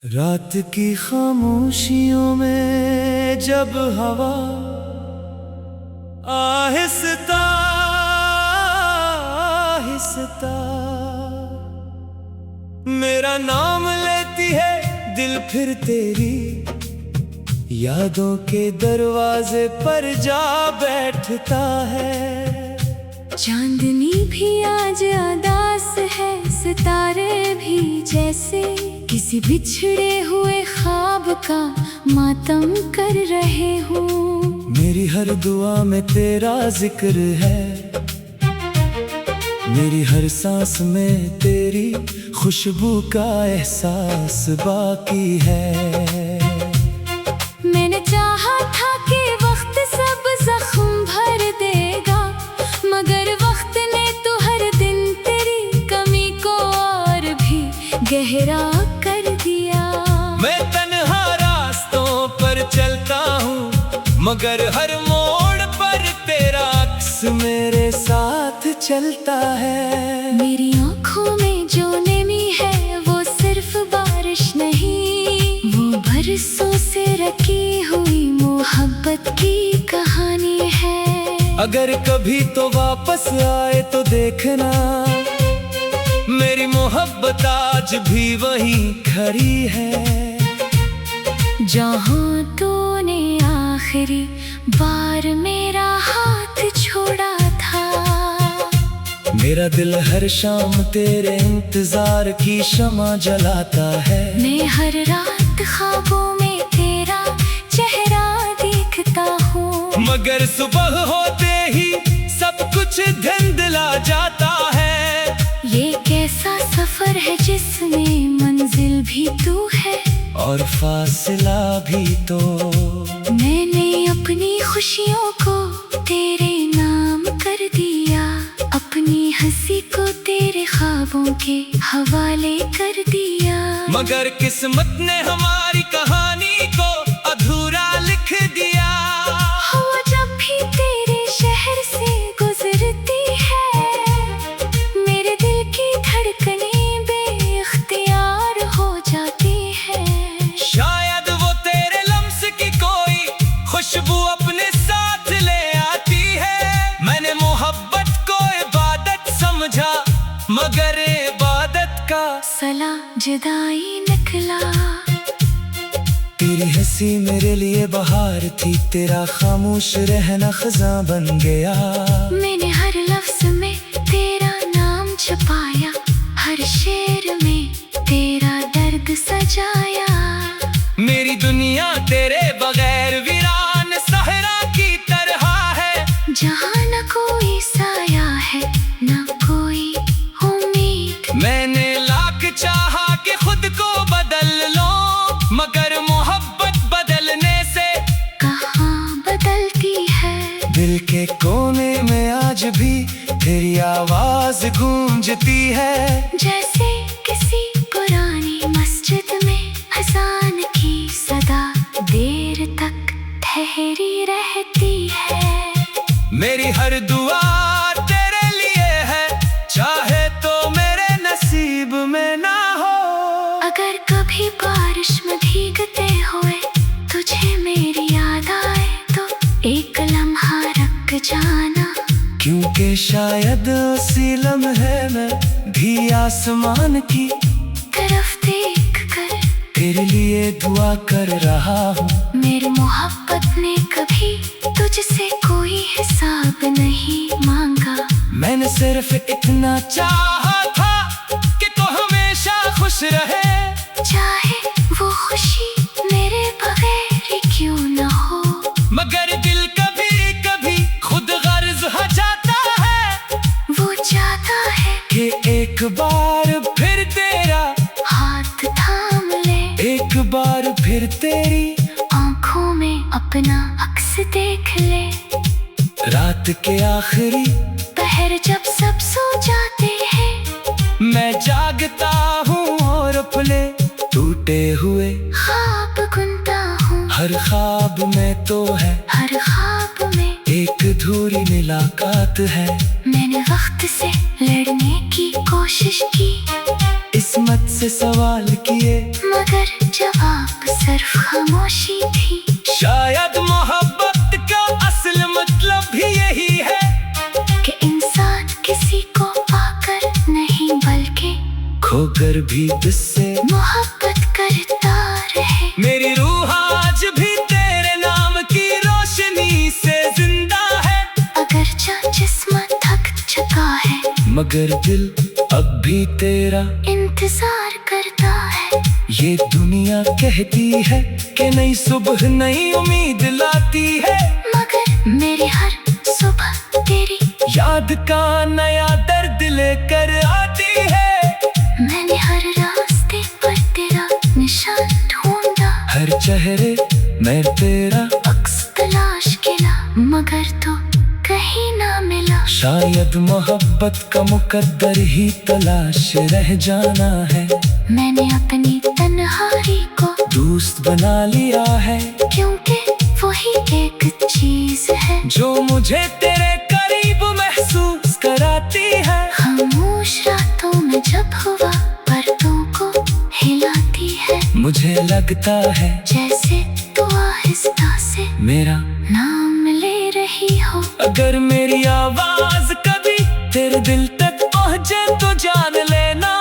रात की खामोशियों में जब हवा आहिस्ता आहिस्ता मेरा नाम लेती है, दिल फिर तेरी यादों के दरवाजे पर जा बैठता है। चांदनी भी आज उदास है, सितारे भी जैसे किसी बिछड़े हुए ख्वाब का मातम कर रहे हूँ। मेरी हर दुआ में तेरा जिक्र है, मेरी हर सांस में तेरी खुशबू का एहसास बाकी है। मैंने चाहा था कि वक्त सब जख्म भर देगा, मगर वक्त ने तो हर दिन तेरी कमी को और भी गहरा कर दिया। मैं तन्हा रास्तों पर चलता हूँ, मगर हर मोड़ पर तेरा अक्स मेरे साथ चलता है। मेरी आँखों में जो नमी है वो सिर्फ बारिश नहीं, वो बरसों से रखी हुई मोहब्बत की कहानी है। अगर कभी तो वापस आए तो देखना, मेरी मोहब्बत आज भी वहीं खड़ी है जहाँ तूने आखिरी बार मेरा हाथ छोड़ा था। मेरा दिल हर शाम तेरे इंतजार की शमा जलाता है। मैं हर रात ख्वाबों में तेरा चेहरा देखता हूँ, मगर सुबह होते ही सब कुछ धुंधला जाता है। ये कैसा सफर है जिसमें मंजिल भी तू है और फासला भी तो। मैंने अपनी खुशियों को तेरे नाम कर दिया, अपनी हंसी को तेरे ख्वाबों के हवाले कर दिया। मगर किस्मत ने हमारी कहानी को अधूरा लिख दिया। हवा जब भी तेरे शहर से गुजरती है, मेरे दिल की धड़कनें बेइख्तियार हो जाती है। शायद वो तेरे लम्स की कोई खुशबू अपने साथ ले आती है। मैंने मोहब्बत को इबादत समझा, मगर इबादत का सला जुदाई निकला। तेरी हंसी मेरे लिए बहार थी, तेरा खामोश रहना खज़ां बन गया। मैंने हर लफ्ज में तेरा नाम छुपाया, हर शेर में तेरा दर्द सजाया। मेरी दुनिया तेरे बगैर वीरान सहरा की तरह है, जहाँ न कोई साया है न कोई उम्मीद। मैंने लाख चाहा कि खुद को बदल लो, मगर मोहब्बत बदलने से कहाँ बदलती है। दिल के कोने में आज भी तेरी आवाज गूंजती है। जैसे किसी पुरानी मस्जिद में अज़ान की सदा देर तक ठहरी रहती है। मेरी हर दुआ तेरे लिए है, चाहे तो मेरे नसीब में ना हो। अगर कभी बारिश में भीगते हुए तुझे मेरी याद आए तो एक लम्हा रख जाना, क्योंकि शायद उसी लम्हे में भी आसमान की तरफ देख कर तेरे लिए दुआ कर रहा हूँ। मेरी मोहब्बत ने कभी तुझसे कोई हिसाब नहीं मांगा। मैंने सिर्फ इतना चाहा था कि तू हमेशा खुश रहे, चाहे वो खुशी मेरे बगैर ही क्यों न हो। मगर दिल कभी कभी खुद गर्ज हो जाता है। वो चाहता है कि एक बार फिर तेरा हाथ थाम ले, एक बार फिर तेरी आँखों में अपना अक्स देख ले। रात के आखिरी पहर जब सब सो जाते हैं, मैं जागता हूँ और अपने टूटे हुए ख्वाब गुनता हूँ। हर ख्वाब में तो है, हर ख्वाब में एक अधूरी मुलाकात है। मैंने वक्त से लड़ने की कोशिश की, किस्मत से सवाल किए, मगर सिर्फ खामोशी थी। शायद मोहब्बत का असल मतलब भी यही है कि इंसान किसी को पाकर नहीं बल्कि खोकर भी तुझसे मोहब्बत करता रहे। मेरी रूह आज भी तेरे नाम की रोशनी से जिंदा है। अगर जिस्म थक चुका है मगर दिल अब भी तेरा इंतजार करता है। ये दुनिया कहती है कि नई सुबह नई उम्मीद लाती है, मगर मेरी हर सुबह तेरी याद का नया दर्द लेकर आती है। मैंने हर रास्ते पर तेरा निशान ढूंढा, हर चेहरे में तेरा अक्स तलाश किया, मगर तो कहीं ना मिला। शायद मोहब्बत का मुकद्दर ही तलाश रह जाना है। मैंने अपनी तन्हाई को दोस्त बना लिया है, क्योंकि वही एक चीज है जो मुझे तेरे करीब महसूस कराती है। खामोश रातों में जब हुआ पर्दों को हिलाती है, मुझे लगता है जैसे तू आहिस्ता से मेरा नाम ले रही हो। अगर मेरी आवाज कभी तेरे दिल तक पहुंचे तो जान लेना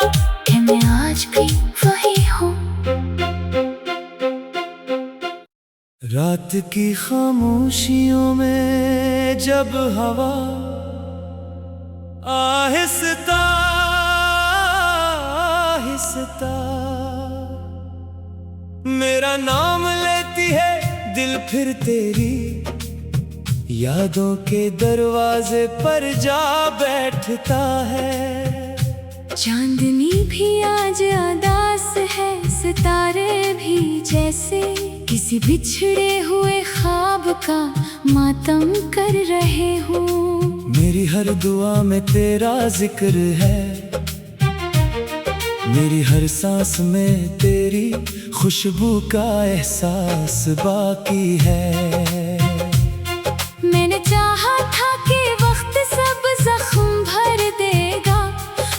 कि मैं आज भी वही हूँ। रात की खामोशियों में जब हवा आहिस्ता आहिस्ता मेरा नाम लेती है, दिल फिर तेरी यादों के दरवाजे पर जा बैठता है। चांदनी भी आज उदास है, सितारे भी जैसे किसी बिछड़े हुए ख्वाब का मातम कर रहे हो। मेरी हर दुआ में तेरा जिक्र है, मेरी हर सांस में तेरी खुशबू का एहसास बाकी है। मैंने चाहा था कि वक्त सब जख्म भर देगा,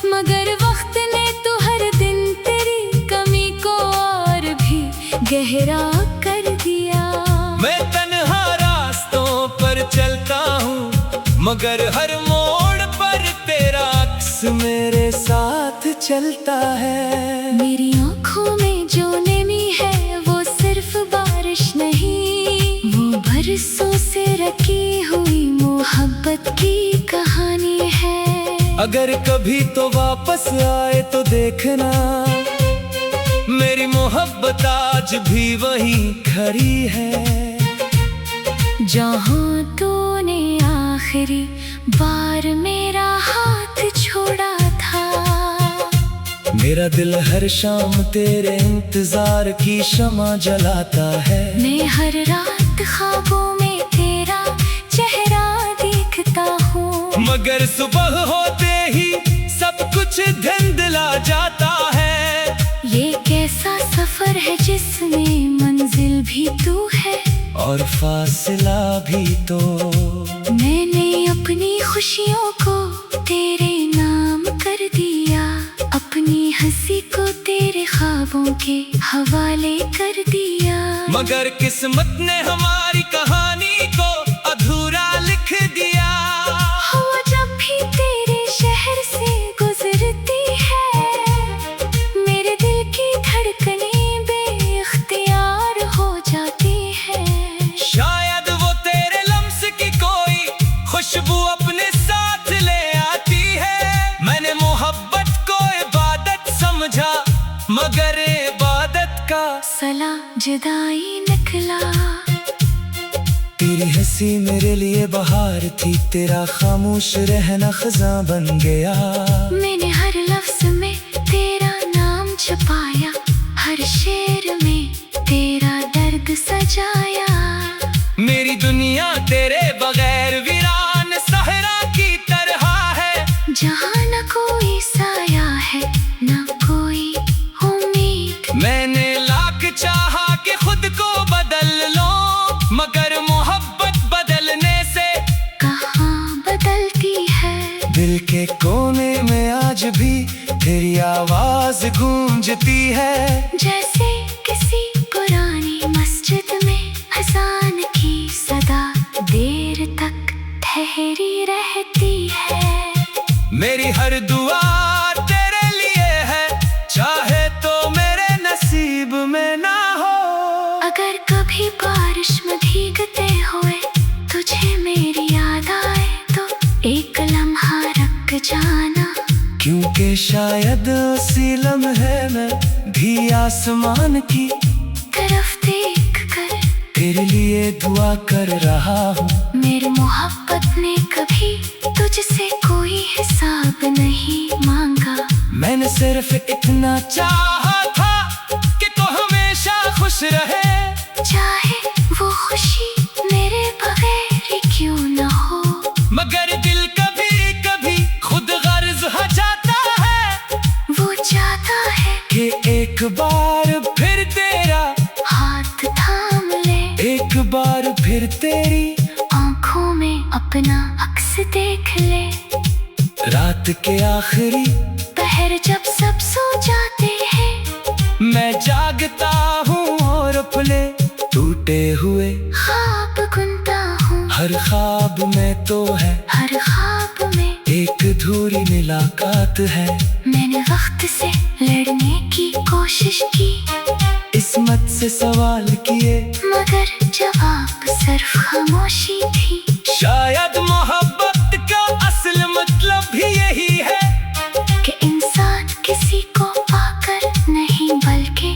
मगर वक्त ने तो हर दिन तेरी कमी को और भी गहरा कर दिया। मैं तन्हा रास्तों पर चलता हूँ, मगर हर मोड़ पर तेरा अक्स मेरे साथ चलता है। मेरी आँखों में जो नमी है वो सिर्फ बारिश नहीं, वो बरसों से रखी हुई मोहब्बत की कहानी है। अगर कभी तो वापस आए तो देखना, मेरी मोहब्बत आज भी वहीं खड़ी है। जहाँ तूने आखिरी बार मेरा हाथ छोड़ा था, मेरा दिल हर शाम तेरे इंतजार की शमा जलाता है। मैं हर रात ख्वाबों में तेरा चेहरा देखता हूँ, मगर सुबह होते ही सब कुछ धुंधला जाता है। ये कैसा सफर है जिसमें मंजिल भी तू है और फासला भी तो। मैंने अपनी खुशियों को तेरे नाम कर दिया, अपनी हंसी को तेरे ख्वाबों के हवाले कर दिया। मगर किस्मत ने हमारी कहानी को अधूरा लिख दिया। हवा जब भी तेरे शहर से गुजरती है, मेरे दिल की धड़कनें बेइख्तियार हो जाती है। शायद वो तेरे लम्स की कोई खुशबू अपने साथ ले आती है। मैंने मोहब्बत को इबादत समझा, मगर इबादत का सला जुदाई निकला। तेरी हंसी मेरे लिए बहार थी, तेरा खामोश रहना खज़ां बन गया। मैंने हर लफ्ज में तेरा नाम छुपाया, हर शेर में तेरा दर्द सजाया। मेरी दुनिया तेरे बगैर वीरान सहरा की तरह है, जहाँ न कोई साया है न कोई उम्मीद। मैंने लाख चाहा कि खुद को बदल लो, मगर मोहब्बत बदलने से कहाँ बदलती है। दिल के कोने में आज भी तेरी आवाज गूंजती है। जैसे किसी पुराने कभी बारिश में भीगते हुए तुझे मेरी याद आए तो एक लम्हा रुक जाना, क्योंकि शायद उसी लम्हे में भी आसमान की तरफ देख कर तेरे लिए दुआ कर रहा हूँ। मेरी मोहब्बत ने कभी तुझसे कोई हिसाब नहीं मांगा। मैंने सिर्फ इतना चाहा था कि तू हमेशा खुश रहे, चाहे वो खुशी मेरे बगैर ही क्यों न हो। मगर दिल कभी कभी खुद गर्ज हो जाता है, वो चाहता है कि एक बार फिर तेरा हाथ थाम ले, एक बार फिर तेरी आंखों में अपना अक्स देख ले। रात के आखिरी पहर जब सब सो जाते हैं, मैं जागता हूँ और अपने टूटे हुए ख्वाब गुनता हूँ। हर ख्वाब में तो है, हर ख्वाब में एक अधूरी मुलाकात है। मैंने वक्त से लड़ने की कोशिश की, किस्मत से सवाल किए, मगर जवाब सिर्फ खामोशी थी। शायद मोहब्बत का असल मतलब भी यही है कि इंसान किसी को पाकर नहीं बल्कि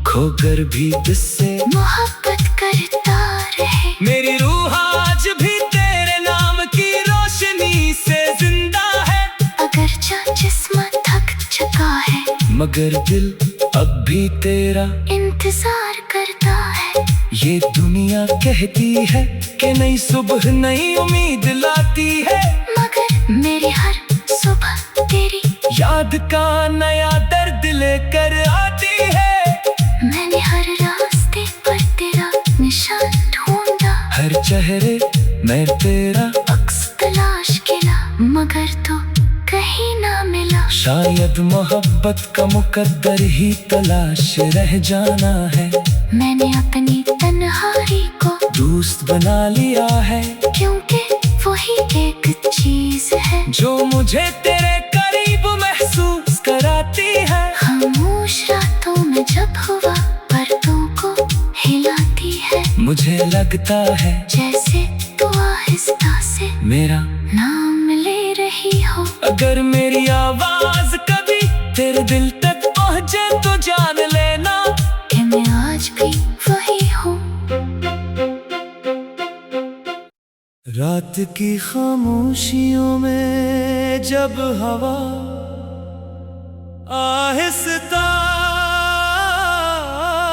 खोकर भी तुझसे मोहब्बत करता रहे। मेरी रूह आज भी तेरे नाम की रोशनी से जिंदा है। अगर जिस्म थक चुका है, मगर दिल अब भी तेरा इंतजार करता है। ये दुनिया कहती है कि नई सुबह नई उम्मीद लाती है, मगर मेरी हर सुबह तेरी याद का नया दर्द लेकर आती है। मैंने हर रास्ते पर तेरा निशान ढूंढा, हर चेहरे में तेरा अक्स तलाश किया, मगर तो कहीं ना मिला। शायद मोहब्बत का मुकद्दर ही तलाश रह जाना है। मैंने अपनी तन्हाई को दोस्त बना लिया है, क्योंकि वही एक चीज है जो मुझे तेरे करीब महसूस कराती है। खामोश रातों में जब हुआ पर्दों को हिलाती है, मुझे लगता है जैसे तू आहिस्ता से मेरा नाम ले रही हो। अगर मेरी आवाज कभी तेरे दिल तक पहुंचे तो जान लेना कि मैं आज भी वही हूँ। रात की खामोशियों में जब हवा आहिस्ता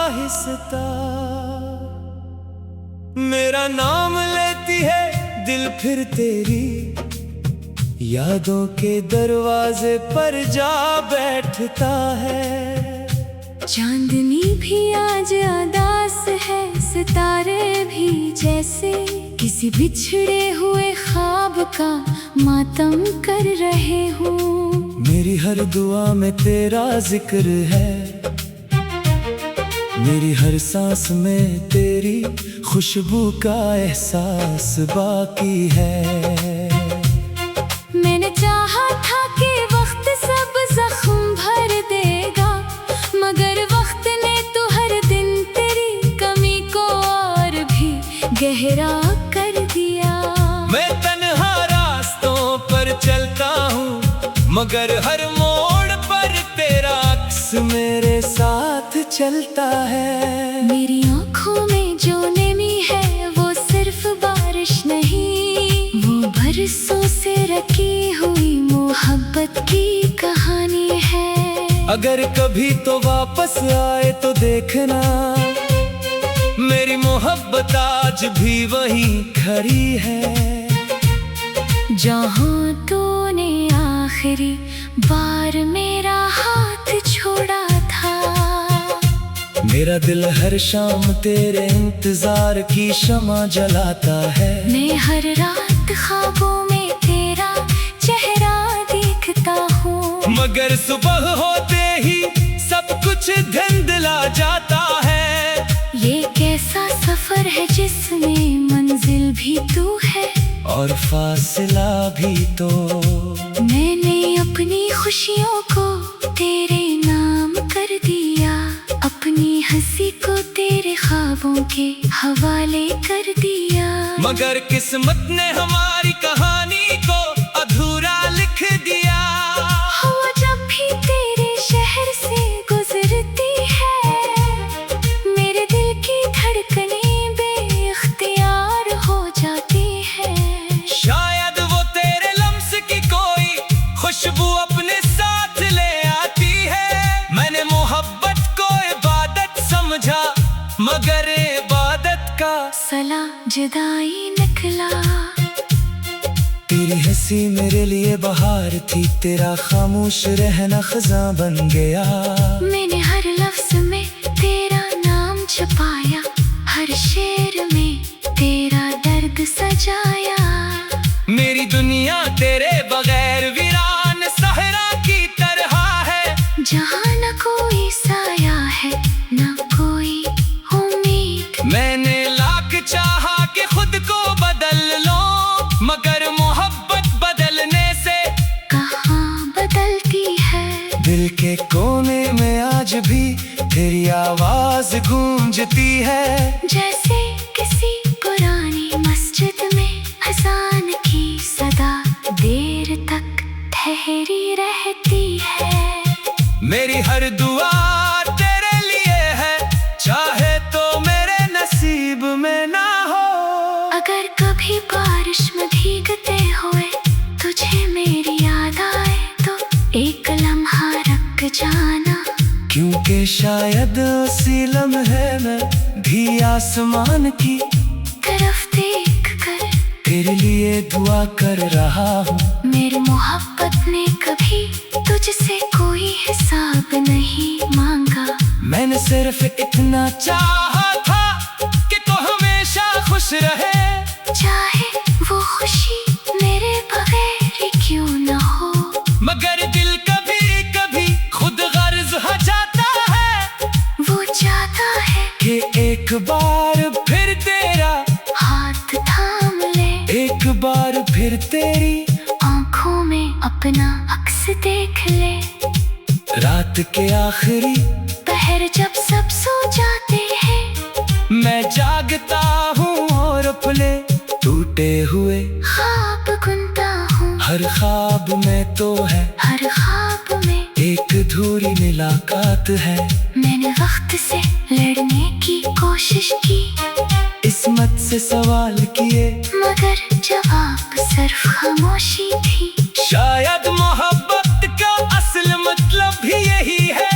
आहिस्ता मेरा नाम लेती है, दिल फिर तेरी यादों के दरवाजे पर जा बैठता है। चांदनी भी आज उदास है, सितारे भी जैसे किसी बिछड़े हुए ख्वाब का मातम कर रहे हूँ। मेरी हर दुआ में तेरा जिक्र है, मेरी हर सांस में तेरी खुशबू का एहसास बाकी है। मैंने चाहा था कि वक्त सब जख्म भर देगा, मगर वक्त ने तो हर दिन तेरी कमी को और भी गहरा कर दिया। मैं तन्हा रास्तों पर चलता हूँ, मगर हर मोड़ पर तेरा अक्स मेरे साथ चलता है। मेरी आँखों में जो नमी है वो सिर्फ बारिश नहीं, वो बरसों से रखी हुई मोहब्बत की कहानी है। अगर कभी तो वापस आए तो देखना, मेरी मोहब्बत आज भी वहीं खड़ी है। जहाँ तूने आखिरी बार मेरा हाथ छोड़ा था, मेरा दिल हर शाम तेरे इंतजार की शमा जलाता है। मैं हर रात ख्वाबों में तेरा चेहरा देखता हूँ, मगर सुबह होते ही सब कुछ धुंधला जाता है। ये कैसा सफर है जिसमें मंजिल भी तू है और फासला भी तो। मैंने अपनी खुशियों को तेरे नाम कर दिया, अपनी अपनी हंसी को तेरे ख्वाबों के हवाले कर दिया। मगर किस्मत ने हमारी कहानी को अधूरा लिख दिया। हवा जब भी तेरे शहर से गुजरती है, मेरे दिल की धड़कनें बेइख्तियार हो जाती है। शायद वो तेरे लम्स की कोई खुशबू अपने साथ ले आती है। मैंने मोहब्बत को इबादत समझा, मगर इबादत का सला जुदाई निकला। तेरी हंसी मेरे लिए बहार थी, तेरा खामोश रहना खज़ां बन गया। मैंने हर लफ्ज में तेरा नाम छुपाया, हर शेर में तेरा दर्द सजाया। मेरी दुनिया तेरे बगैर वीरान सहरा की तरह है, जहाँ न कोई साया है न कोई उम्मीद। मैंने लाख चाहा कि खुद को बदल लो, मगर मोहब्बत बदलने से कहाँ बदलती है। दिल के कोने में आज भी तेरी आवाज गूंजती है। जैसे किसी पुरानी मस्जिद में अज़ान की सदा देर तक ठहरी रहती है। मेरी हर दुआ तेरे लिए है, चाहे तो मेरे नसीब में ना हो। अगर कभी बारिश में भीगते हुए तुझे मेरी याद आए, तो एक लम्हा रख जाना। क्योंकि शायद उसी लम्हे में भी आसमान की तरफ देख कर तेरे लिए दुआ कर रहा हूँ। मेरी मोहब्बत ने कभी तुझसे कोई हिसाब नहीं मांगा। मैंने सिर्फ इतना चाहा था कि तू हमेशा खुश रहे, चाहे वो खुशी मेरे बगैर ही क्यों न हो। मगर दिल कभी कभी खुद गर्ज हो जाता है। वो चाहता है कि एक बार फिर तेरा हाथ थाम ले, एक बार फिर तेरी आँखों में अपना अक्स देख ले। रात के आखिरी पहर जब सब सो जाते हैं, मैं जागता हूँ और अपने टूटे हुए ख्वाब गुनता हूँ। हर ख्वाब में तो है, हर ख्वाब में एक अधूरी मुलाकात है। मैंने वक्त से लड़ने की कोशिश की, किस्मत से सवाल किए, मगर जवाब सिर्फ खामोशी थी। शायद मोहब्बत का असल मतलब भी यही है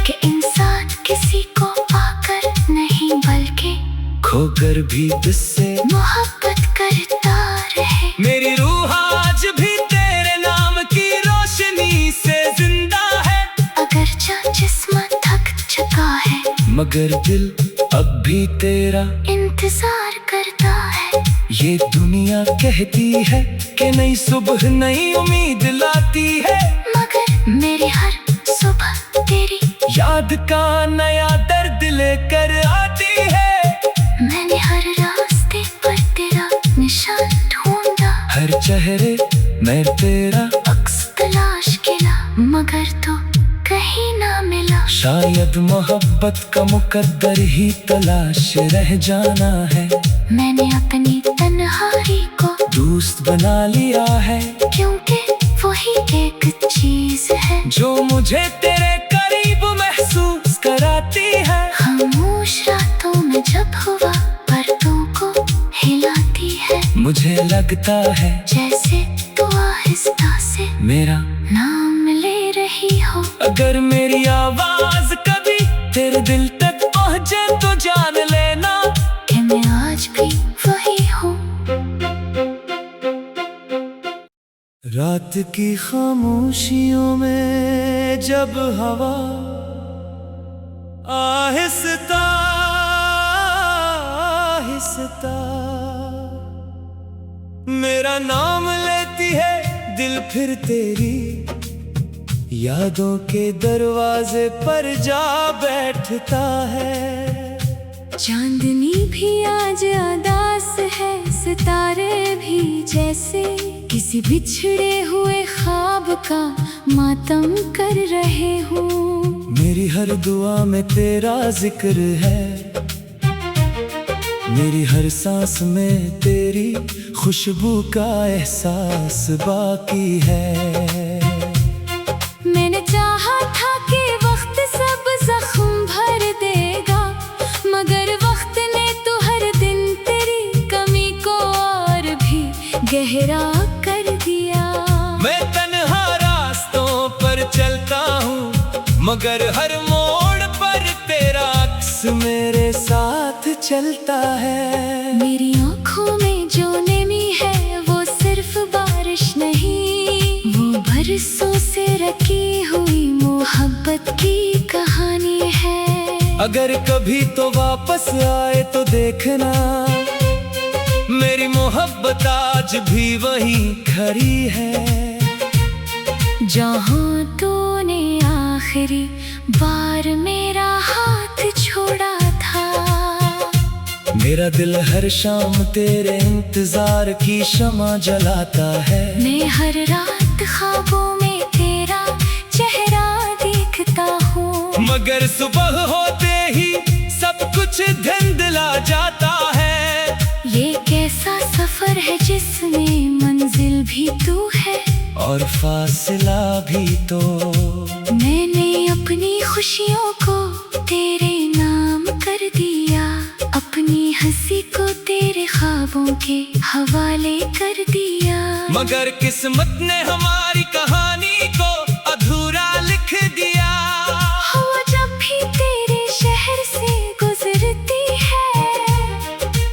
कि इंसान किसी को पाकर नहीं बल्कि खोकर भी तुझसे मोहब्बत करता रहे। मेरी रूह आज भी तेरे नाम की रोशनी से जिंदा है। अगर जिस्म थक चुका है, मगर दिल अब भी तेरा इंतजार करता है। ये दुनिया कहती है कि नई सुबह नई उम्मीद लाती है, मगर मेरी हर सुबह तेरी याद का नया दर्द लेकर आती है। मैंने हर रास्ते पर तेरा निशान ढूंढा, हर चेहरे में तेरा अक्स तलाश किया, मगर तो कहीं ना मिला। शायद मोहब्बत का मुकद्दर ही तलाश रह जाना है। मैंने अपनी तन्हाई को दोस्त बना लिया है, क्योंकि वही एक चीज है जो मुझे तेरे करीब महसूस कराती है। खामोश रातों में जब हुआ पर्दों को हिलाती है, मुझे लगता है जैसे तू आहिस्ता से मेरा नाम ले रही हो। अगर मेरी आवाज कभी तेरे दिल तक पहुँचे तो जान लेना कि मैं आज भी वही हूँ। रात की खामोशियों में जब हवा आहिस्ता आहिस्ता मेरा नाम लेती है, दिल फिर तेरी यादों के दरवाजे पर जा बैठता है। चांदनी भी आज उदास है, सितारे भी जैसे किसी बिछड़े हुए ख्वाब का मातम कर रहे हूँ। मेरी हर दुआ में तेरा जिक्र है, मेरी हर सांस में तेरी खुशबू का एहसास बाकी है। मैंने चाहा था कि वक्त सब जख्म भर देगा, मगर वक्त ने तो हर दिन तेरी कमी को और भी गहरा कर दिया। मैं तन्हा रास्तों पर चलता हूँ, मगर हर मोड़ पर तेरा अक्स मेरे साथ चलता है। मेरी आँखों में जो नमी है वो सिर्फ बारिश नहीं, वो बरसों से रखी हुई मोहब्बत की कहानी है। अगर कभी तो वापस आए तो देखना, मेरी मोहब्बत आज भी वहीं खड़ी है। जहाँ तूने आखिरी बार मेरा हाथ छोड़ा था, मेरा दिल हर शाम तेरे इंतजार की शमा जलाता है। मैं हर रात ख्वाबों में तेरा चेहरा देखता हूँ, मगर सुबह होते ही सब कुछ धुंधला जाता है। ये कैसा सफर है जिसमें मंजिल भी तू है और फासला भी तो। मैंने अपनी खुशियों को तेरे नाम कर दिया, अपनी हंसी को तेरे ख्वाबों के हवाले कर दिया। मगर किस्मत ने हमारी कहानी को अधूरा लिख दिया। हवा जब भी तेरे शहर से गुजरती है,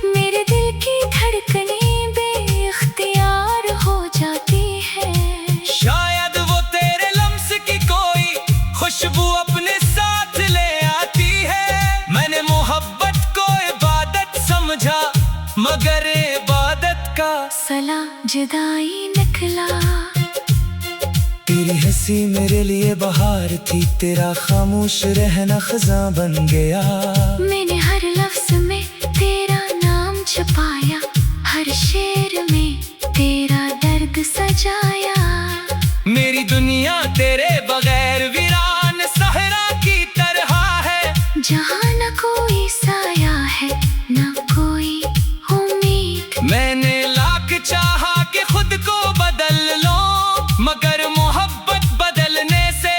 मेरे दिल की धड़कनें बेइख्तियार हो जाती है। शायद वो तेरे लम्स की कोई खुशबू अपने साथ ले आती है। मैंने मोहब्बत को इबादत समझा, मगर इबादत का सला जुदाई निकला। तेरी हंसी मेरे लिए बहार थी, तेरा खामोश रहना खज़ां बन गया। मैंने हर लफ्ज में तेरा नाम छुपाया, हर शेर में तेरा दर्द सजाया। मेरी दुनिया तेरे बगैर वीरान सहरा की तरह है, जहाँ न कोई साया है न कोई उम्मीद। मैंने लाख चाहा कि खुद को बदल लो, मगर मोहब्बत बदलने से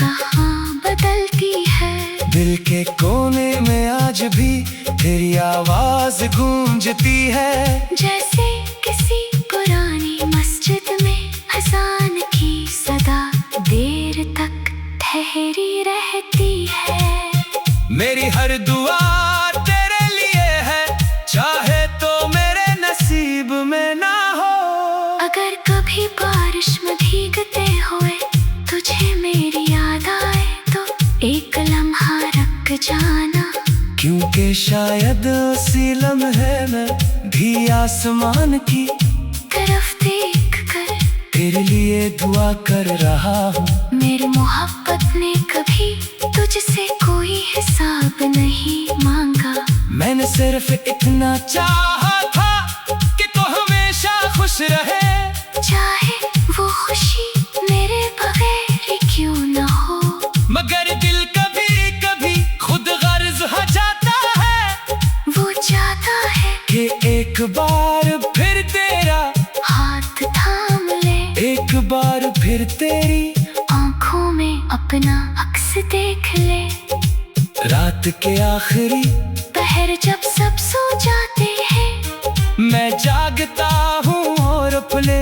कहाँ बदलती है। दिल के कोने में आज भी तेरी आवाज गूंजती है। जैसे किसी पुरानी मस्जिद में अज़ान की सदा देर तक ठहरी रहती है। मेरी हर दुआ तेरे लिए है, चाहे तो मेरे नसीब में ना हो। अगर कभी बारिश में भीगते हुए तुझे मेरी याद आए तो एक लम्हा रख जाना, क्योंकि शायद उसी लम्हे में भी आसमान की तरफ देख कर तेरे लिए दुआ कर रहा हूँ। मेरी मोहब्बत ने कभी तुझसे कोई हिसाब नहीं मांगा। मैंने सिर्फ इतना चाहा था कि तू हमेशा खुश रहे, चाहे वो खुशी मेरे बगैर ही क्यों न हो। मगर दिल कभी कभी खुद गर्ज हो जाता है। वो चाहता है कि एक बार फिर तेरा हाथ थाम ले, एक बार फिर तेरी आँखों में अपना अक्स देख ले। रात के आखिरी पहर जब सब सो जाते हैं, मैं जागता हूँ और अपने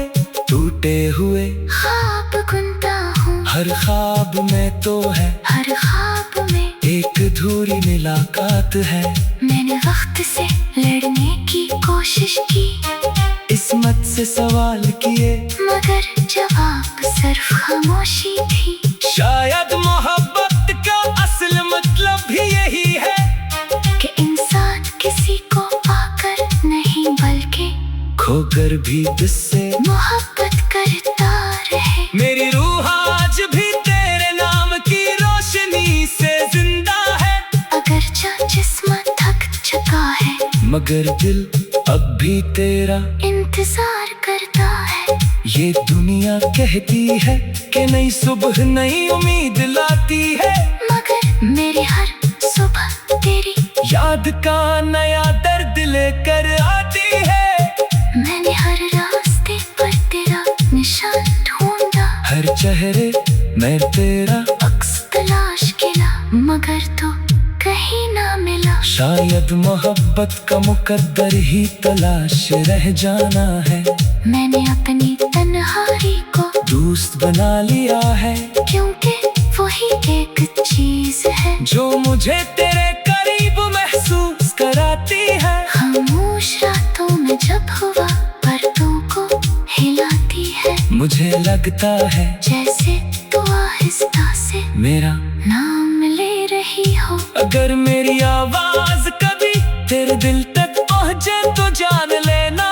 टूटे हुए ख्वाब गुनता हूँ। हर ख्वाब में तो है, हर ख्वाब में एक अधूरी मुलाकात है। मैंने वक्त से लड़ने की कोशिश की, किस्मत से सवाल किए, मगर जवाब सिर्फ खामोशी थी। शायद मोहब्बत का असल मतलब भी यही है कि इंसान किसी को पाकर नहीं बल्कि खोकर भी तुझसे मोहब्बत करता रहे। मेरी रूह आज भी तेरे नाम की रोशनी से जिंदा है। अगर जिस्म थक चुका है, मगर दिल अब भी तेरा इंतजार करता है। ये दुनिया कहती है कि नई सुबह नई उम्मीद लाती है, मगर मेरी हर सुबह तेरी याद का नया दर्द लेकर आती है। मैंने हर रास्ते पर तेरा निशान ढूंढा, हर चेहरे में तेरा अक्स तलाश किया, मगर तो कहीं ना मिला। शायद मोहब्बत का मुकद्दर ही तलाश रह जाना है। मैंने अपनी तन्हाई को दोस्त बना लिया है, क्योंकि वही एक चीज है जो मुझे तेरे करीब महसूस कराती है। खामोश रातों में जब हुआ पर्दों को हिलाती है, मुझे लगता है जैसे तू आहिस्ता से मेरा नाम ले रही हो। अगर मेरी आवाज कभी तेरे दिल तक पहुंचे तो जान लेना